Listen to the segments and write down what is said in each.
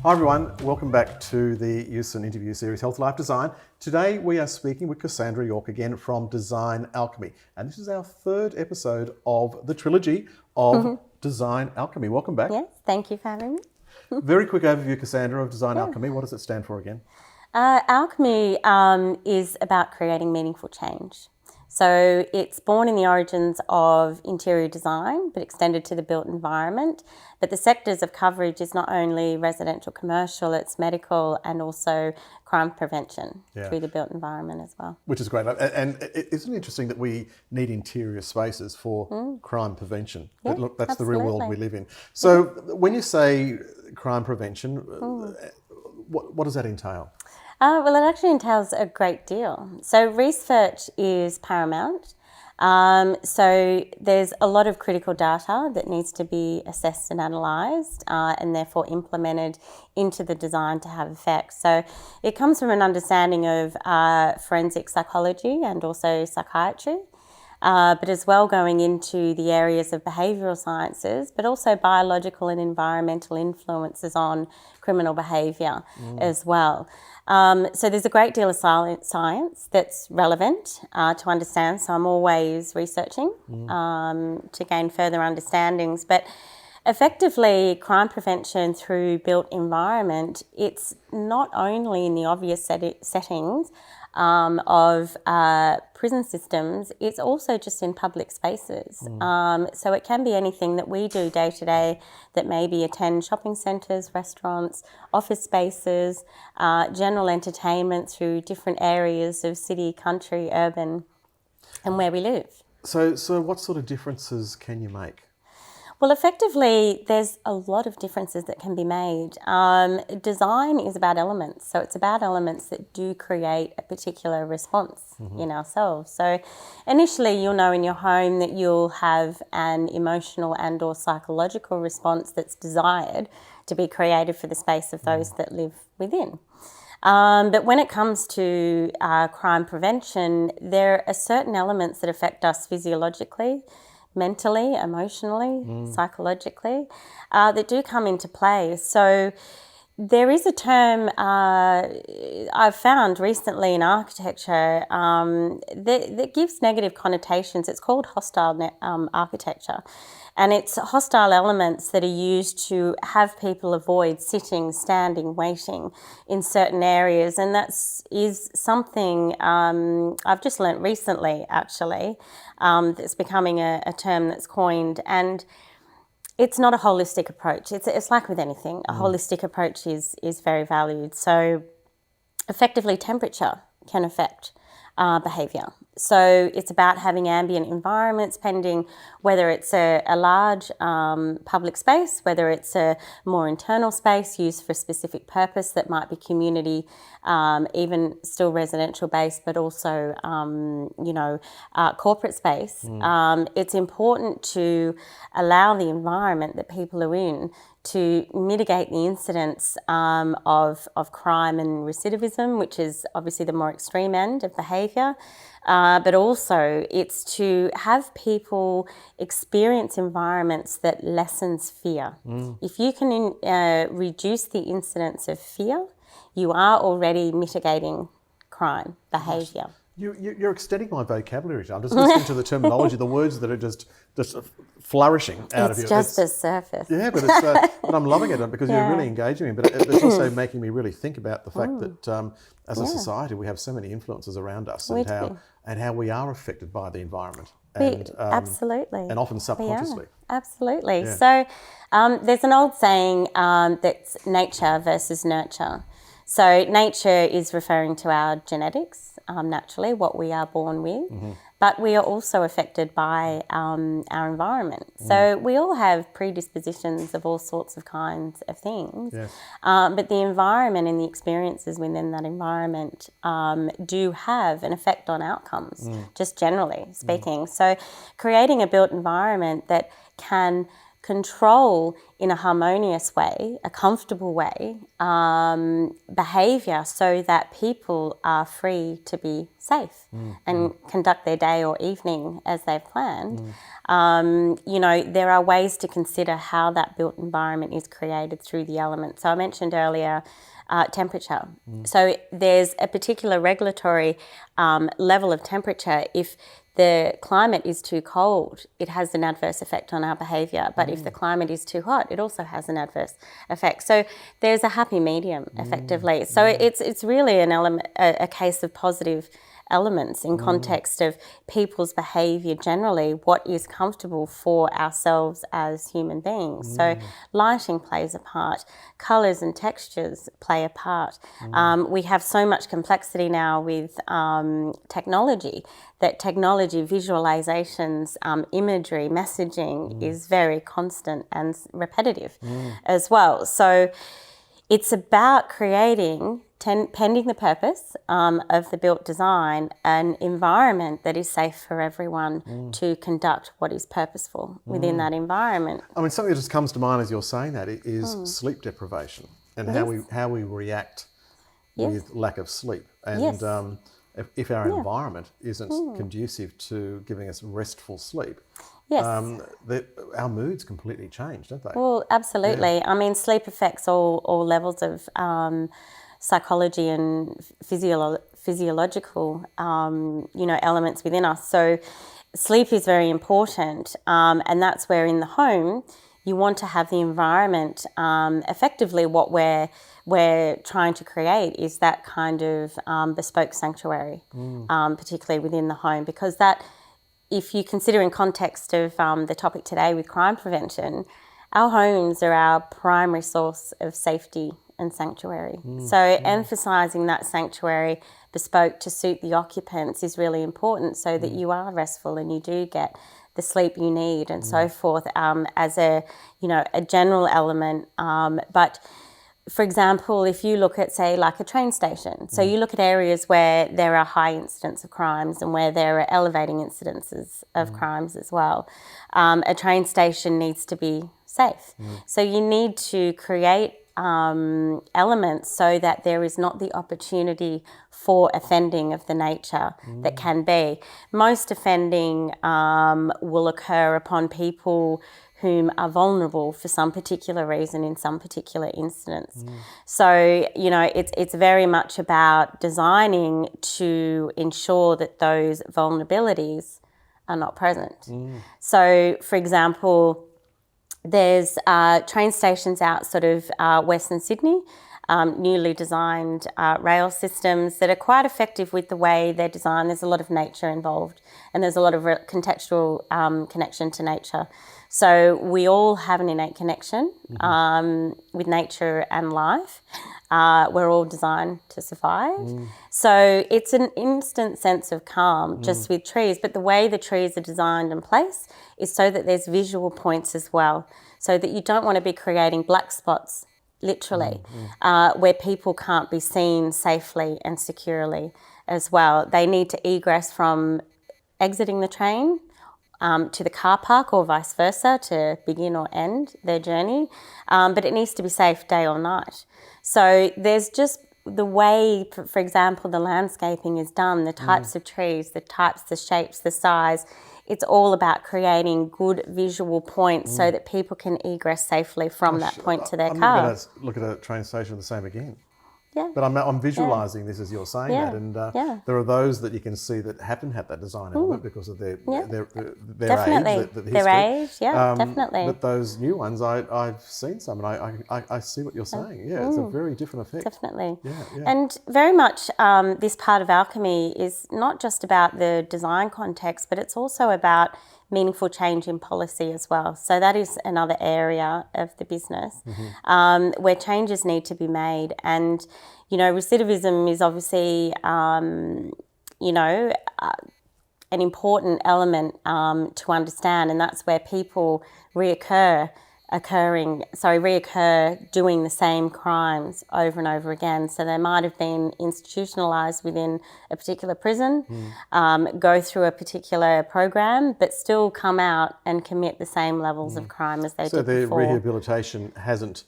Hi everyone, welcome back to the Eussen interview series Health Life Design. Today we are speaking with Cassandra York again from Design Alchemy, and this is our third episode of the trilogy of Design Alchemy. Welcome back. Yes, thank you for having me. Very quick overview, Cassandra, of Design Alchemy. What does it stand for again? Alchemy is about creating meaningful change. So it's born in the origins of interior design, but extended to the built environment. But the sectors of coverage is not only residential, commercial, it's medical and also crime prevention through the built environment as well. Which is great. And isn't it interesting that we need interior spaces for crime prevention? Yeah, Look, that's absolutely. the real world we live in. So when you say crime prevention, what does that entail? Well, it actually entails a great deal. So research is paramount. So there's a lot of critical data that needs to be assessed and analysed and therefore implemented into the design to have effect. So it comes from an understanding of forensic psychology and also psychiatry. But as well going into the areas of behavioural sciences, but also biological and environmental influences on criminal behaviour as well. So there's a great deal of science that's relevant to understand, so I'm always researching to gain further understandings. But effectively, crime prevention through built environment, it's not only in the obvious settings of prison systems, it's also just in public spaces. So it can be anything that we do day to day that maybe attend shopping centres, restaurants, office spaces, general entertainment through different areas of city, country, urban, and where we live. So what sort of differences can you make? Well, effectively, there's a lot of differences that can be made. Design is about elements, so it's about elements that do create a particular response in ourselves. So initially, you'll know in your home that you'll have an emotional and or psychological response that's desired to be created for the space of those that live within. But when it comes to crime prevention, there are certain elements that affect us physiologically, mentally, emotionally, psychologically, that do come into play. So there is a term I've found recently in architecture that gives negative connotations. It's called hostile architecture. And it's hostile elements that are used to have people avoid sitting, standing, waiting in certain areas. And that is something I've just learnt recently, actually, that's becoming a term that's coined. And it's not a holistic approach. It's like with anything. A holistic approach is very valued. So effectively, temperature can affect behaviour. So it's about having ambient environments, pending whether it's a large public space, whether it's a more internal space used for a specific purpose that might be community, even still residential based, but also, corporate space. It's important to allow the environment that people are in to mitigate the incidence of crime and recidivism, which is obviously the more extreme end of behaviour. But also it's to have people experience environments that lessens fear. If you can reduce the incidence of fear, you are already mitigating crime behaviour. You're extending my vocabulary. I'm just listening to the terminology, the words that are just flourishing out of you. It's just the surface. Yeah, but but I'm loving it because you're really engaging me. But it's also making me really think about the fact that as a society we have so many influences around us and how we are affected by the environment. Absolutely. And often subconsciously. Absolutely. Yeah. So there's an old saying that's nature versus nurture. So nature is referring to our genetics, naturally, what we are born with, but we are also affected by our environment. So we all have predispositions of all sorts of kinds of things, but the environment and the experiences within that environment do have an effect on outcomes, just generally speaking. So creating a built environment that can control in a harmonious way, a comfortable way, behaviour so that people are free to be safe and conduct their day or evening as they've planned. There are ways to consider how that built environment is created through the elements. So I mentioned earlier temperature. So there's a particular regulatory level of temperature. If the climate is too cold, it has an adverse effect on our behaviour. But if the climate is too hot, it also has an adverse effect. So there's a happy medium, effectively. So it's really an element, a case of positive elements in context of people's behaviour generally, what is comfortable for ourselves as human beings. So lighting plays a part, colours and textures play a part. We have so much complexity now with technology, visualizations, imagery, messaging is very constant and repetitive as well. So it's about creating, pending the purpose of the built design, an environment that is safe for everyone to conduct what is purposeful within that environment. I mean, something that just comes to mind as you're saying that is sleep deprivation and how we react with lack of sleep. And if our environment isn't conducive to giving us restful sleep, our moods completely change, don't they? Well, absolutely. Yeah. I mean, sleep affects all levels of psychology and physiological, elements within us. So sleep is very important, and that's where in the home you want to have the environment. Effectively, what we're trying to create is that kind of bespoke sanctuary, particularly within the home, because that, if you consider in context of the topic today with crime prevention, our homes are our primary source of safety and sanctuary. So emphasising that sanctuary bespoke to suit the occupants is really important, so that you are restful and you do get the sleep you need and so forth, as a general element. But for example, if you look at, say, like a train station, so you look at areas where there are high incidents of crimes and where there are elevating incidences of crimes as well, a train station needs to be safe. So you need to create elements so that there is not the opportunity for offending of the nature that can be. Most offending will occur upon people whom are vulnerable for some particular reason in some particular instance. So, it's very much about designing to ensure that those vulnerabilities are not present. So, for example, there's train stations out sort of Western Sydney, newly designed rail systems that are quite effective with the way they're designed. There's a lot of nature involved and there's a lot of contextual connection to nature. So we all have an innate connection with nature and life. We're all designed to survive. So it's an instant sense of calm just with trees. But the way the trees are designed and placed is so that there's visual points as well, so that you don't want to be creating black spots, literally, where people can't be seen safely and securely as well. They need to egress from exiting the train to the car park or vice versa to begin or end their journey. But it needs to be safe day or night. So there's just the way, for example, the landscaping is done, the types of trees, the types, the shapes, the size. It's all about creating good visual points so that people can egress safely from that point to their car. I'm going to look at a train station the same again. Yeah. But I'm visualising this as you're saying that, and there are those that you can see that haven't had that design element because of their definitely. age, the their age, definitely. But those new ones, I've seen some, and I see what you're saying. Yeah, it's a very different effect. Definitely. Yeah. And very much this part of alchemy is not just about the design context, but it's also about meaningful change in policy as well. So that is another area of the business where changes need to be made. And, recidivism is obviously, an important element to understand, and that's where people reoccur reoccur doing the same crimes over and over again. So they might have been institutionalised within a particular prison, go through a particular program, but still come out and commit the same levels of crime as they did before. So their rehabilitation hasn't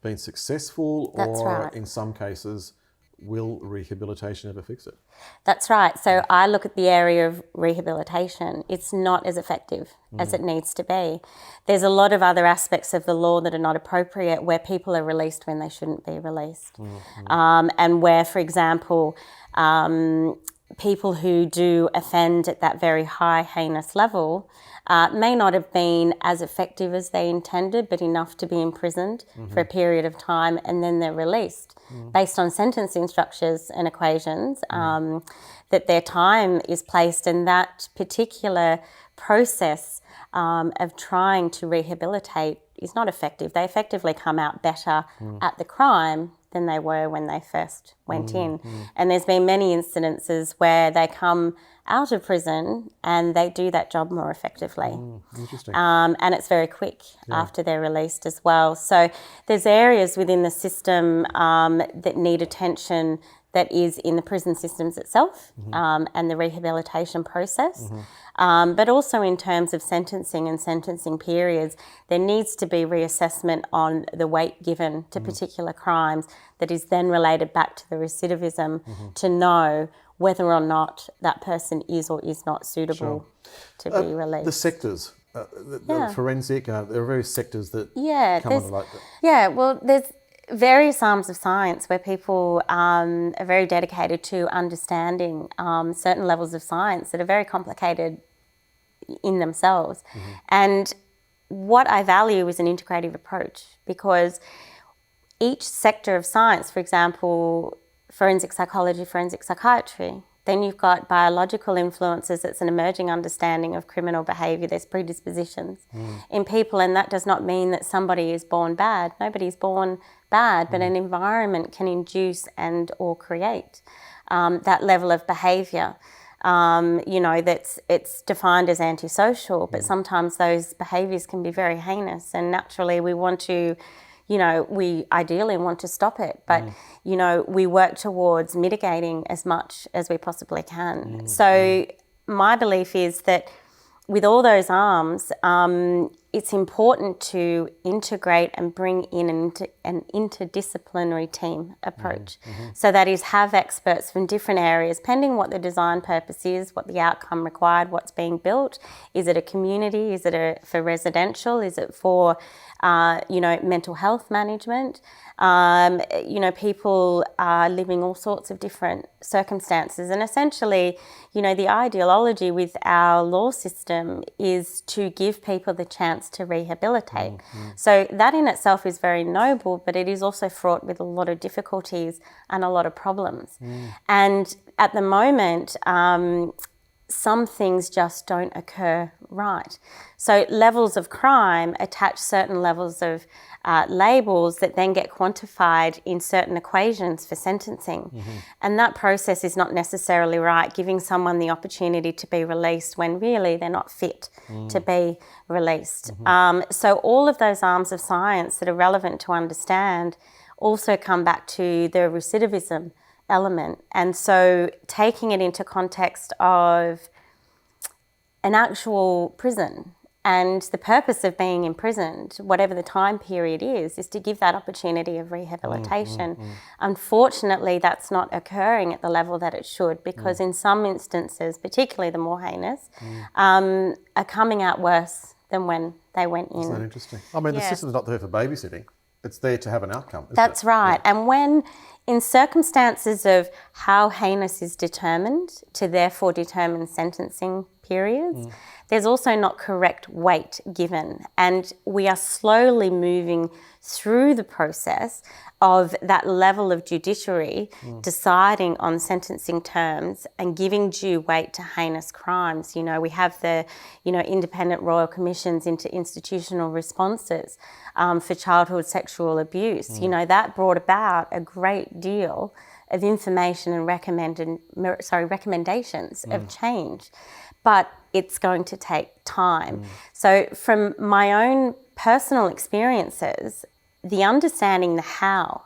been successful, That's or right. in some cases, will rehabilitation ever fix it? That's right. So I look at the area of rehabilitation. It's not as effective as it needs to be. There's a lot of other aspects of the law that are not appropriate, where people are released when they shouldn't be released. And where, for example, people who do offend at that very high, heinous level may not have been as effective as they intended, but enough to be imprisoned for a period of time, and then they're released based on sentencing structures and equations, that their time is placed, and that particular process of trying to rehabilitate is not effective. They effectively come out better at the crime than they were when they first went in. And there's been many incidences where they come out of prison and they do that job more effectively. Interesting. And it's very quick after they're released as well. So there's areas within the system that need attention, that is in the prison systems itself and the rehabilitation process. But also in terms of sentencing and sentencing periods, there needs to be reassessment on the weight given to particular crimes that is then related back to the recidivism to know whether or not that person is or is not suitable to be released. The sectors, the forensic, there are various sectors that come under like that. Yeah, well, there's various arms of science where people are very dedicated to understanding certain levels of science that are very complicated in themselves. And what I value is an integrative approach, because each sector of science, for example, forensic psychology, forensic psychiatry, then you've got biological influences. It's an emerging understanding of criminal behaviour. There's predispositions in people, and that does not mean that somebody is born bad. Nobody's born bad, but an environment can induce and or create that level of behaviour. It's defined as antisocial, but sometimes those behaviours can be very heinous, and naturally we want to, we ideally want to stop it, but, we work towards mitigating as much as we possibly can. So my belief is that with all those arms, it's important to integrate and bring in an interdisciplinary team approach. So that is, have experts from different areas, pending what the design purpose is, what the outcome required, what's being built. Is it a community? Is it for residential? Is it for, mental health management? People are living all sorts of different circumstances. And essentially, the ideology with our law system is to give people the chance to rehabilitate. So that in itself is very noble, but it is also fraught with a lot of difficulties and a lot of problems. And at the moment, some things just don't occur right. So levels of crime attach certain levels of labels that then get quantified in certain equations for sentencing. And that process is not necessarily right, giving someone the opportunity to be released when really they're not fit to be released. So all of those arms of science that are relevant to understand also come back to the recidivism element. And so taking it into context of an actual prison, and the purpose of being imprisoned, whatever the time period is to give that opportunity of rehabilitation. Unfortunately, that's not occurring at the level that it should, because in some instances, particularly the more heinous, are coming out worse than when they went in. Isn't that interesting? I mean, the system's not there for babysitting. It's there to have an outcome, isn't That's it? right. And when, in circumstances of how heinous is determined to therefore determine sentencing periods, there's also not correct weight given. And we are slowly moving through the process of that level of judiciary deciding on sentencing terms and giving due weight to heinous crimes. We have the, independent royal commissions into institutional responses for childhood sexual abuse. That brought about a great deal of information and recommendations of change. But it's going to take time. So from my own personal experiences, the understanding the how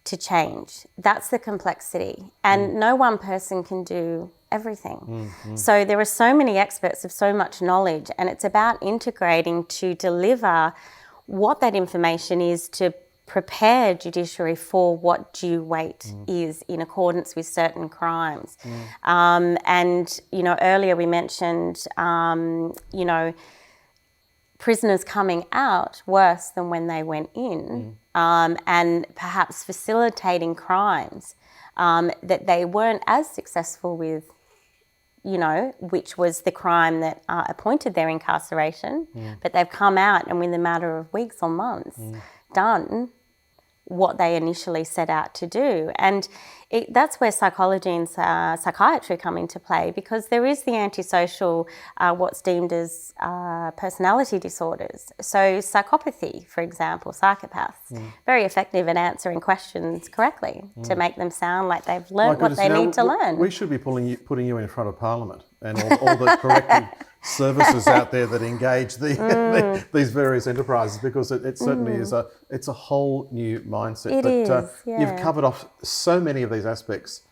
to change, that's the complexity. And no one person can do everything. So there are so many experts with so much knowledge, and it's about integrating to deliver what that information is to prepare judiciary for what due weight is in accordance with certain crimes. And, earlier we mentioned, prisoners coming out worse than when they went in, and perhaps facilitating crimes that they weren't as successful with, which was the crime that appointed their incarceration, but they've come out and within a matter of weeks or months done what they initially set out to do. And that's where psychology and psychiatry come into play, because there is the antisocial, what's deemed as personality disorders. So psychopathy, for example, psychopaths, very effective at answering questions correctly to make them sound like they've learned what they need to learn. We should be putting you in front of Parliament and all the corrective services out there that engage these various enterprises, because it certainly is a whole new mindset. You've covered off so many of these aspects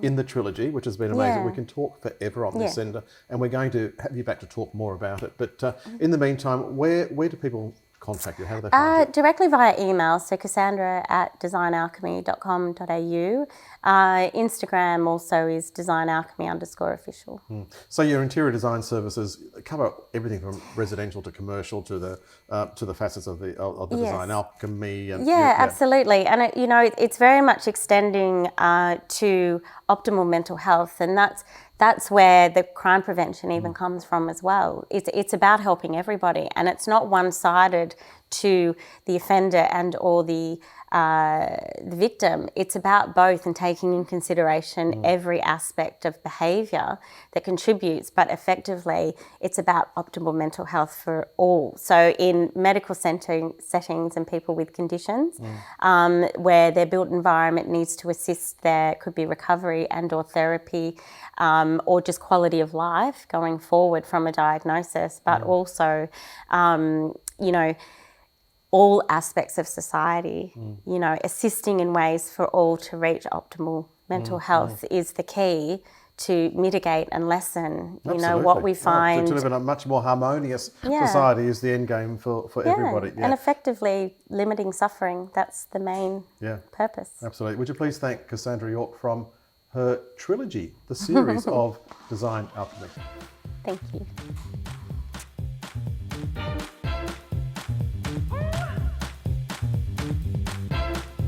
in the trilogy, which has been amazing. Yeah. We can talk forever on this, and we're going to have you back to talk more about it. But in the meantime, where do people contact you? How do they find you? Directly via email, so cassandra@designalchemy.com.au. Instagram also is designalchemy_official. So your interior design services cover everything from residential to commercial to the facets of the Design Alchemy. And, absolutely. And it's very much extending to optimal mental health, and that's where the crime prevention even comes from as well. It's about helping everybody, and it's not one-sided to the offender and or the victim. It's about both and taking in consideration every aspect of behaviour that contributes, but effectively it's about optimal mental health for all. So in medical settings and people with conditions where their built environment needs to assist there could be recovery and or therapy, or just quality of life going forward from a diagnosis, but also, all aspects of society, assisting in ways for all to reach optimal mental health is the key to mitigate and lessen, what we find. To live in a much more harmonious society is the end game for everybody. And effectively limiting suffering, that's the main purpose. Absolutely. Would you please thank Cassandra York from her trilogy, the series of Design Alchemy. Thank you.